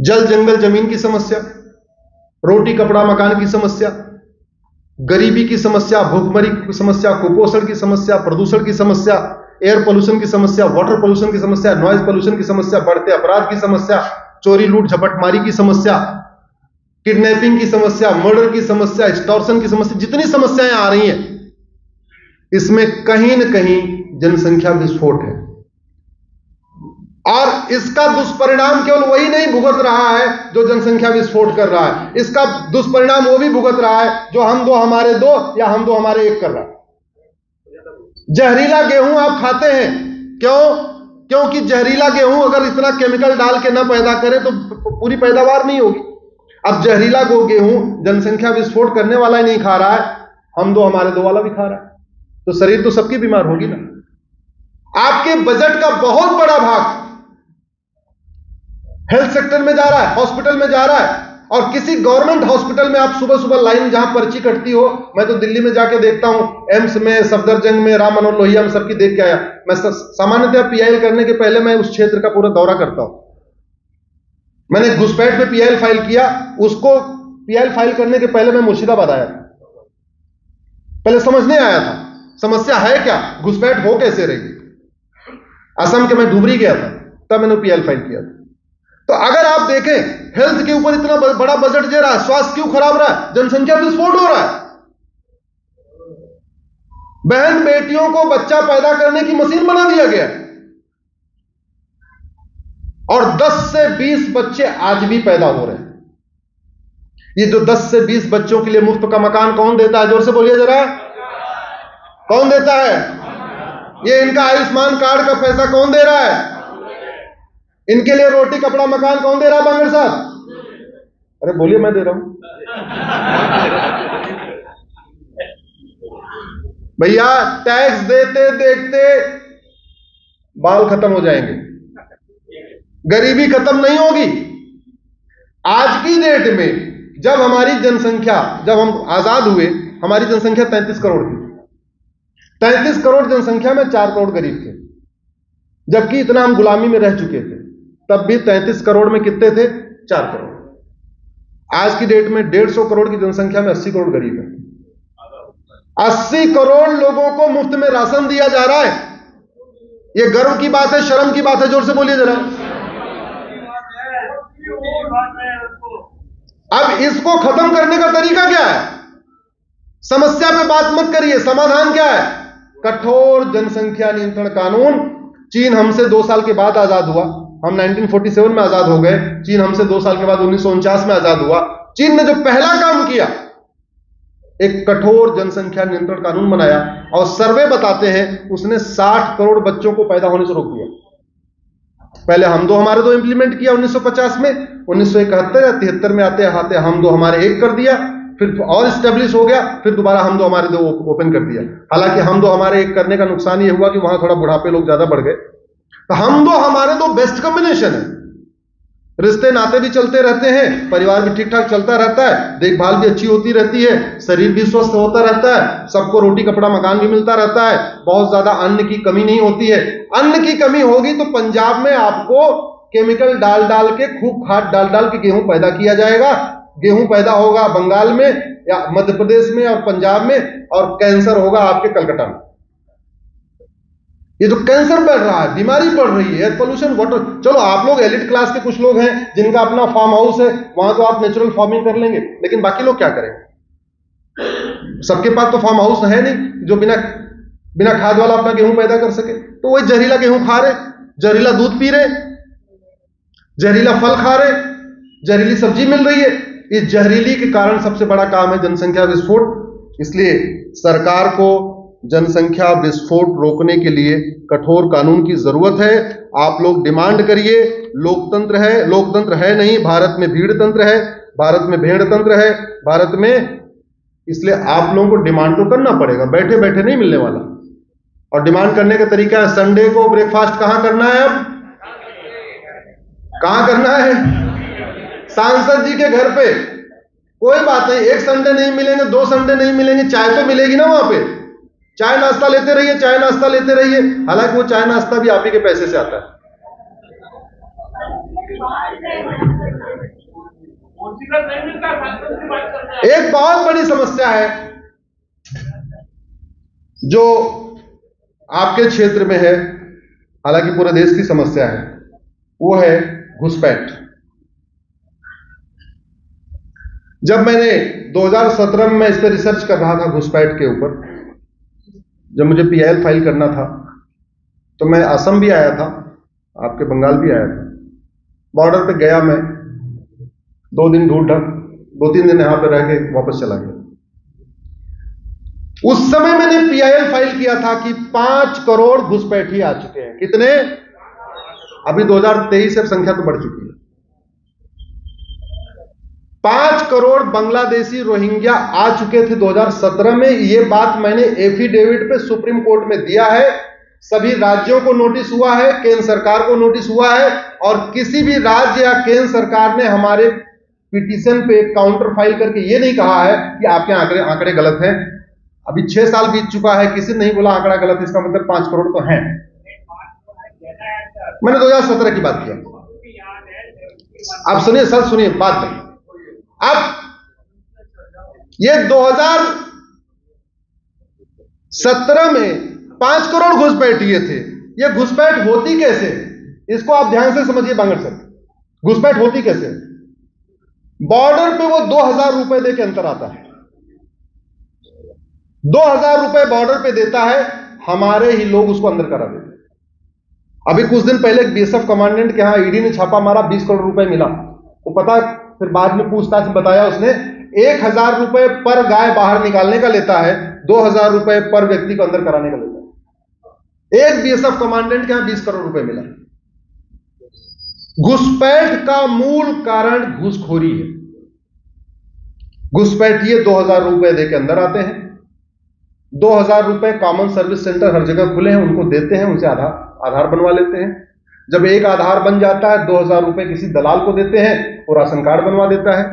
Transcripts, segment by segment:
जल जंगल जमीन की समस्या, रोटी कपड़ा मकान की समस्या, गरीबी की समस्या, भूखमरी की समस्या, कुपोषण की समस्या, प्रदूषण की समस्या, एयर पोल्यूशन की समस्या, वाटर पोल्यूशन की समस्या, नॉइज पोल्यूशन की समस्या, बढ़ते अपराध की समस्या, चोरी लूट झपटमारी की समस्या, किडनैपिंग की समस्या, मर्डर की समस्या, एक्सटॉर्शन की समस्या, जितनी समस्याएं आ रही हैं, इसमें कहीं न कहीं जनसंख्या विस्फोट है। और इसका दुष्परिणाम केवल वही नहीं भुगत रहा है जो जनसंख्या विस्फोट कर रहा है, इसका दुष्परिणाम वो भी भुगत रहा है जो हम दो हमारे दो या हम दो हमारे एक कर रहा है। जहरीला गेहूं आप खाते हैं, क्यों? क्योंकि जहरीला गेहूं अगर इतना केमिकल डाल के ना पैदा करें तो पूरी पैदावार नहीं होगी। अब जहरीला गेहूं जनसंख्या विस्फोट करने वाला ही नहीं खा रहा है, हम दो हमारे दो वाला भी खा रहा है, तो शरीर तो सबकी बीमार होगी ना। आपके बजट का बहुत बड़ा भाग हेल्थ सेक्टर में जा रहा है, हॉस्पिटल में जा रहा है। और किसी गवर्नमेंट हॉस्पिटल में आप सुबह सुबह लाइन जहां पर्ची कटती हो, मैं तो दिल्ली में जाके देखता हूं, एम्स में, सफदरजंग में, राम मनोहर लोहिया में, सबकी देख के आया। मैं सामान्यतः पीआईएल करने के पहले मैं उस क्षेत्र का पूरा दौरा करता हूं। मैंने घुसपैठ पे पीआईएल फाइल किया, उसको पीआईएल फाइल करने के पहले मैं मुर्शिदाबाद आया, पहले समझ नहीं आया था समस्या है क्या, घुसपैठ हो कैसे रही। असम के मैं डुबरी गया था, तब मैंने पीआईएल फाइल किया था। तो अगर आप देखें, हेल्थ के ऊपर इतना बड़ा बजट दे रहा है, स्वास्थ्य क्यों खराब रहा है? जनसंख्या विस्फोट हो रहा है। बहन बेटियों को बच्चा पैदा करने की मशीन बना दिया गया और 10 से 20 बच्चे आज भी पैदा हो रहे हैं। ये जो 10 से 20 बच्चों के लिए मुफ्त का मकान कौन देता है? जोर से बोलिए जरा, कौन देता है? ये इनका आयुष्मान कार्ड का पैसा कौन दे रहा है? इनके लिए रोटी कपड़ा मकान कौन दे रहा है? बांगड़ साहब, अरे बोलिए, मैं दे रहा हूं भैया। टैक्स देते देखते बाल खत्म हो जाएंगे, गरीबी खत्म नहीं होगी। आज की डेट में जब हमारी जनसंख्या, जब हम आजाद हुए, हमारी जनसंख्या 33 करोड़ थी। 33 करोड़ जनसंख्या में 4 करोड़ गरीब थे, जबकि इतना हम गुलामी में रह चुके थे। तब भी 33 करोड़ में कितने थे? 4 करोड़। आज की डेट में 150 करोड़ की जनसंख्या में 80 करोड़ गरीब है। 80 करोड़ लोगों को मुफ्त में राशन दिया जा रहा है। यह गर्व की बात है, शर्म की बात है? जोर से बोलिए जरा। अब इसको खत्म करने का तरीका क्या है? समस्या पे बात मत करिए, समाधान क्या है? कठोर जनसंख्या नियंत्रण कानून। चीन हमसे 2 साल के बाद आजाद हुआ, हम 1947 में आजाद हो गए, चीन हमसे 2 साल के बाद 1949 में आजाद हुआ। चीन ने जो पहला काम किया, एक कठोर जनसंख्या नियंत्रण कानून बनाया, और सर्वे बताते हैं उसने 60 करोड़ बच्चों को पैदा होने से रोक दिया। पहले हम दो हमारे दो इंप्लीमेंट किया 1950 में, 1971 या 73 में आते आते हम दो हमारे एक कर दिया, फिर और स्टेब्लिश हो गया, फिर दोबारा हम दो हमारे दो ओपन कर दिया। हालांकि हम दो हमारे एक करने का नुकसान ये हुआ कि वहां थोड़ा बुढ़ापे लोग ज्यादा बढ़ गए। तो हम दो हमारे दो बेस्ट कॉम्बिनेशन है, रिश्ते नाते भी चलते रहते हैं, परिवार भी ठीक ठाक चलता रहता है, देखभाल भी अच्छी होती रहती है, शरीर भी स्वस्थ होता रहता है, सबको रोटी कपड़ा मकान भी मिलता रहता है, बहुत ज्यादा अन्न की कमी नहीं होती है। अन्न की कमी होगी तो पंजाब में आपको केमिकल डाल डाल के, खूब खाद डाल डाल के गेहूं पैदा किया जाएगा। गेहूं पैदा होगा बंगाल में या मध्य प्रदेश में और पंजाब में, और कैंसर होगा आपके कलकत्ता में। ये जो कैंसर बढ़ रहा है, बीमारी बढ़ रही है, पोल्यूशन, वाटर। चलो आप लोग एलिट क्लास के कुछ लोग हैं जिनका अपना फार्म हाउस है, वहां तो आप नेचुरल फार्मिंग कर लेंगे, लेकिन बाकी लोग क्या करेंगे? सबके पास तो फार्म हाउस है नहीं जो बिना खाद वाला अपना गेहूं पैदा कर सके। तो वही जहरीला गेहूं खा रहे, जहरीला दूध पी रहे, जहरीला फल खा रहे, जहरीली सब्जी मिल रही है। इस जहरीली के कारण सबसे बड़ा काम है जनसंख्या विस्फोट। इसलिए सरकार को जनसंख्या विस्फोट रोकने के लिए कठोर कानून की जरूरत है। आप लोग डिमांड करिए। लोकतंत्र है नहीं, भारत में भीड़ तंत्र है, भारत में भेड़ तंत्र है, भारत में। इसलिए आप लोगों को डिमांड तो करना पड़ेगा, बैठे बैठे नहीं मिलने वाला। और डिमांड करने का तरीका है, संडे को ब्रेकफास्ट कहां करना है? अब कहां करना है? सांसद जी के घर पे। कोई बात नहीं, एक संडे नहीं मिलेंगे, 2 संडे नहीं मिलेंगे, चाय तो मिलेगी ना वहां पे। चाय नाश्ता लेते रहिए, चाय नाश्ता लेते रहिए। हालांकि वो चाय नाश्ता भी आप ही के पैसे से आता है। एक बहुत बड़ी समस्या है जो आपके क्षेत्र में है, हालांकि पूरे देश की समस्या है, वो है घुसपैठ। जब मैंने 2017 में इस पर रिसर्च कर रहा था घुसपैठ के ऊपर, जब मुझे PIL फाइल करना था, तो मैं असम भी आया था, आपके बंगाल भी आया था। बॉर्डर पे गया मैं, 2 दिन ढूंढा, 2-3 दिन यहां पे रह के वापस चला गया। उस समय मैंने PIL फाइल किया था कि 5 करोड़ घुसपैठी आ चुके हैं। कितने? अभी 2023 से संख्या तो बढ़ चुकी है। 5 करोड़ बांग्लादेशी रोहिंग्या आ चुके थे 2017 में। यह बात मैंने एफिडेविट पे सुप्रीम कोर्ट में दिया है। सभी राज्यों को नोटिस हुआ है, केंद्र सरकार को नोटिस हुआ है, और किसी भी राज्य या केंद्र सरकार ने हमारे पिटीशन पे काउंटर फाइल करके यह नहीं कहा है कि आपके आंकड़े गलत हैं। अभी 6 साल बीत चुका है, किसी ने नहीं बोला आंकड़ा गलत है, इसका मतलब 5 करोड़ तो हैं। मैंने 2017 की बात किया। आप सुनिए सर, सुनिए बात नहीं। अब ये 2017 में 5 करोड़ घुसपैठिए थे। ये घुसपैठ होती कैसे, इसको आप ध्यान से समझिए बांगड़ सर। घुसपैठ होती कैसे? बॉर्डर पे वो 2000 रुपए दे के अंतर आता है। 2000 रुपए बॉर्डर पे देता है, हमारे ही लोग उसको अंदर करा देते हैं। अभी कुछ दिन पहले BSF कमांडेंट के यहां ईडी ने छापा मारा, 20 करोड़ रुपए मिला। वो पता, फिर बाद में पूछताछ बताया उसने 1000 रुपए पर गाय बाहर निकालने का लेता है, 2000 रुपए पर व्यक्ति को अंदर कराने का लेता है। एक BSF कमांडेंट के यहां 20 करोड़ रुपए मिला। घुसपैठ का मूल कारण घूसखोरी है। घुसपैठिए 2000 रुपए देके अंदर आते हैं। 2000 रुपए कॉमन सर्विस सेंटर हर जगह खुले हैं, उनको देते हैं, उनसे आधार बनवा लेते हैं। जब एक आधार बन जाता है, 2000 रुपए किसी दलाल को देते हैं, वो राशन कार्ड बनवा देता है।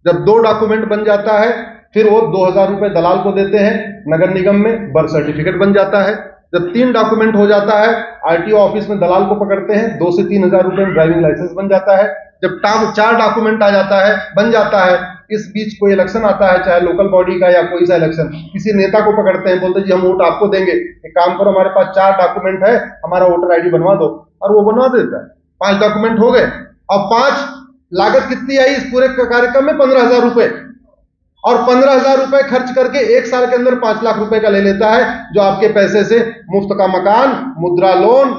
जब 2 डॉक्यूमेंट बन जाता है, फिर वो 2000 रुपए दलाल को देते हैं, नगर निगम में बर्थ सर्टिफिकेट बन जाता है। जब 3 डॉक्यूमेंट हो जाता है, RTO ऑफिस में दलाल को पकड़ते हैं, 2 से 3000 रुपए में ड्राइविंग लाइसेंस बन जाता है। जब 4 डॉक्यूमेंट आ जाता है, बन जाता है, इस बीच कोई इलेक्शन आता है, चाहे लोकल बॉडी का या कोई सा इलेक्शन, किसी नेता को पकड़ते हैं, बोलते जी हम वोट आपको देंगे, एक काम करो हमारे पास 4 डॉक्यूमेंट है, हमारा वोटर ID बनवा दो, और वो बनवा देता है। 5 डॉक्यूमेंट हो गए। अब 5 लागत कितनी आई इस पूरे कार्यक्रम में? 15,000 रुपए। और 15,000 रुपए खर्च करके 1 साल के अंदर 5 लाख रुपए का ले लेता है, जो आपके पैसे से मुफ्त का मकान, मुद्रा लोन,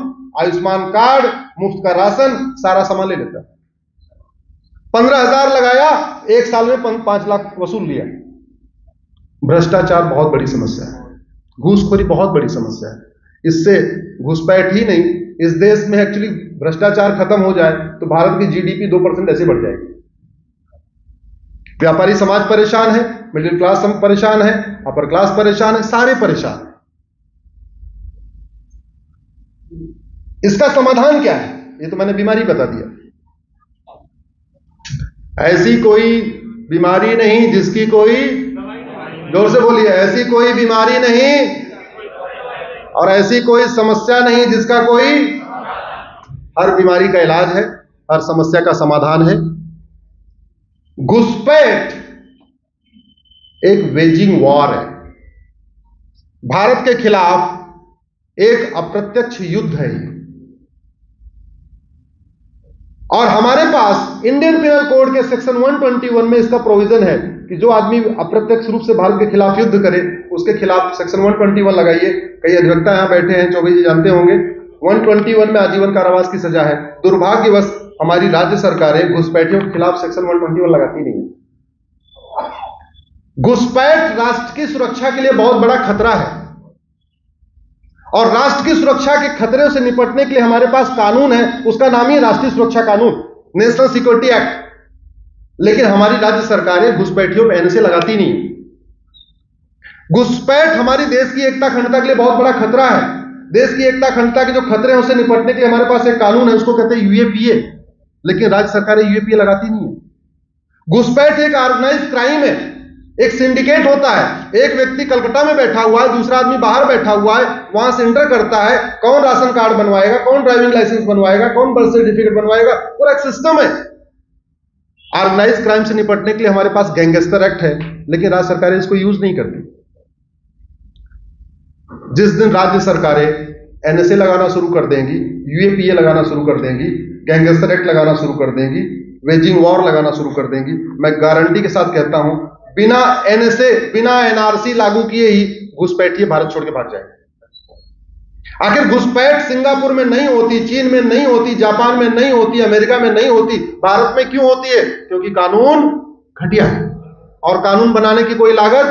आयुष्मान कार्ड, मुफ्त का राशन, सारा सामान ले लेता है। 15,000 लगाया, 1 साल में 5 लाख वसूल लिया। भ्रष्टाचार बहुत बड़ी समस्या है, घूसखोरी बहुत बड़ी समस्या है। इससे घुसपैठ ही नहीं, इस देश में एक्चुअली भ्रष्टाचार खत्म हो जाए तो भारत की GDP 2% ऐसे बढ़ जाएगी। व्यापारी समाज परेशान है, मिडिल क्लास परेशान है, अपर क्लास परेशान है, सारे परेशान हैं। इसका समाधान क्या है? ये तो मैंने बीमारी बता दिया। ऐसी कोई बीमारी नहीं जिसकी कोई, जोर से बोलिए, ऐसी कोई बीमारी नहीं और ऐसी कोई समस्या नहीं जिसका कोई, हर बीमारी का इलाज है, हर समस्या का समाधान है। घुसपैठ एक वेजिंग वॉर है, भारत के खिलाफ एक अप्रत्यक्ष युद्ध है। और हमारे पास इंडियन पिनल कोड के सेक्शन 121 में इसका प्रोविजन है कि जो आदमी अप्रत्यक्ष रूप से भारत के खिलाफ युद्ध करे, उसके खिलाफ सेक्शन 121 लगाइए। कई अधिवक्ता यहां बैठे हैं, चौबे जी जानते होंगे, 121 में आजीवन कारावास की सजा है। दुर्भाग्यवश हमारी राज्य सरकारें घुसपैठियों के खिलाफ सेक्शन 121 लगाती नहीं है। घुसपैठ राष्ट्र की सुरक्षा के लिए बहुत बड़ा खतरा है, और राष्ट्र की सुरक्षा के खतरे से निपटने के लिए हमारे पास कानून है, उसका नाम ही राष्ट्रीय सुरक्षा कानून, नेशनल सिक्योरिटी एक्ट। लेकिन हमारी राज्य सरकारें घुसपैठियों पर NSA लगाती नहीं। घुसपैठ हमारी देश की एकता अखंडता के लिए बहुत बड़ा खतरा है। देश की एकता अखंडता के जो खतरे हैं उससे निपटने के लिए हमारे पास एक कानून है, उसको कहते हैं UAPA, लेकिन राज्य सरकारें UAPA लगाती नहीं है। घुसपैठ एक ऑर्गेनाइज्ड क्राइम है, एक सिंडिकेट होता है, एक व्यक्ति कलकत्ता में बैठा हुआ है, दूसरा आदमी बाहर बैठा हुआ है, वहां से इंटर करता है, कौन राशन कार्ड बनवाएगा, कौन ड्राइविंग लाइसेंस बनवाएगा, कौन बर्थ सर्टिफिकेट बनवाएगा, पूरा एक सिस्टम है। ऑर्गेनाइज क्राइम से निपटने के लिए हमारे पास गैंगस्टर एक्ट है, लेकिन राज्य सरकारें इसको यूज नहीं करती। जिस दिन राज्य सरकारें एनएसए लगाना शुरू कर देंगी, यूएपीए लगाना शुरू कर देंगी, गैंगस्टर एक्ट लगाना शुरू कर देंगी, वेजिंग वॉर लगाना शुरू कर देंगी, मैं गारंटी के साथ कहता हूं बिना एनएसए बिना एनआरसी लागू किए ही घुसपैठिए भारत छोड़ के भाग जाएंगे। आखिर घुसपैठ सिंगापुर में नहीं होती, चीन में नहीं होती, जापान में नहीं होती, अमेरिका में नहीं होती, भारत में क्यों होती है? क्योंकि कानून घटिया है और कानून बनाने की कोई लागत,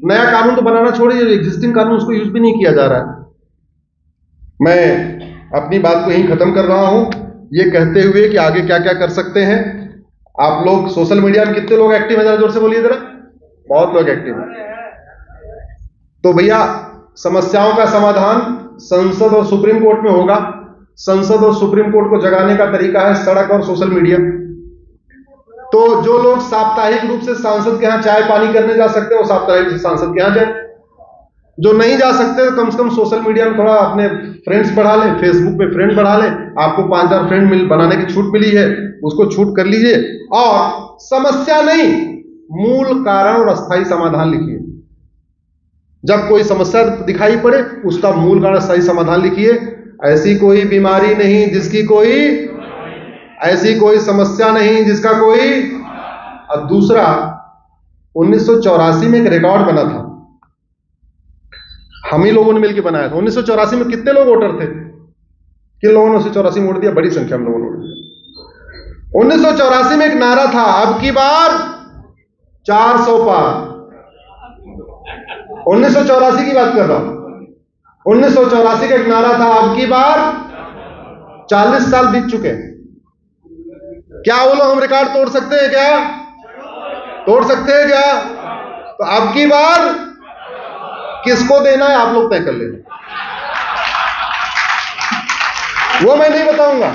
नया कानून तो बनाना छोड़िए, एग्जिस्टिंग कानून उसको यूज भी नहीं किया जा रहा है। मैं अपनी बात को यहीं खत्म कर रहा हूं, ये कहते हुए कि आगे क्या क्या कर सकते हैं। आप लोग सोशल मीडिया में कितने लोग एक्टिव हैं, जरा जोर से बोलिए जरा। बहुत लोग एक्टिव हैं। तो भैया समस्याओं का समाधान संसद और सुप्रीम कोर्ट में होगा। संसद और सुप्रीम कोर्ट को जगाने का तरीका है सड़क और सोशल मीडिया। तो जो लोग साप्ताहिक रूप से सांसद के यहां चाय पानी करने जा सकते हैं वो साप्ताहिक से सांसद के यहां जाए। जो नहीं जा सकते तो कम से कम सोशल मीडिया में थोड़ा अपने फ्रेंड्स बढ़ा लें, फेसबुक पे फ्रेंड बढ़ा लें। आपको 5,000 फ्रेंड बनाने की छूट मिली है, उसको छूट कर लीजिए और समस्या नहीं, मूल कारण और अस्थायी समाधान लिखिए। जब कोई समस्या दिखाई पड़े उसका मूल कारण अस्थायी समाधान लिखिए। ऐसी कोई बीमारी नहीं जिसकी कोई, ऐसी कोई समस्या नहीं जिसका कोई। और दूसरा, 1984 में एक रिकॉर्ड बना था, हम ही लोगों ने मिलकर बनाया था। 1984 में कितने लोग वोटर थे? किन लोगों ने 1984 में वोट दिया? बड़ी संख्या में लोगों ने वोट दिया। 1984 में एक नारा था, अब की बार 400 पार। 1984 की बात कर रहा हूं। 1984 का एक नारा था, अब की बार 40 साल बीत चुके हैं। क्या वो लोग हम रिकॉर्ड तोड़ सकते हैं? क्या तोड़ सकते हैं क्या? तो अब की बार किसको देना है आप लोग तय कर लेना, वो मैं नहीं बताऊंगा,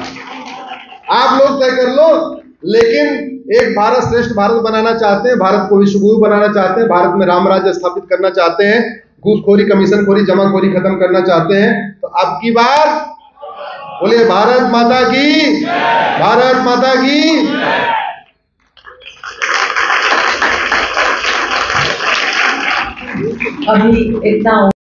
आप लोग तय कर लो। लेकिन एक भारत श्रेष्ठ भारत बनाना चाहते हैं, भारत को विश्वगुरु बनाना चाहते हैं, भारत में राम राज्य स्थापित करना चाहते हैं, घूसखोरी कमीशनखोरी जमाखोरी खत्म करना चाहते हैं, तो अब की बार बोलिए भारत माता की, भारत माता की। अभी इतना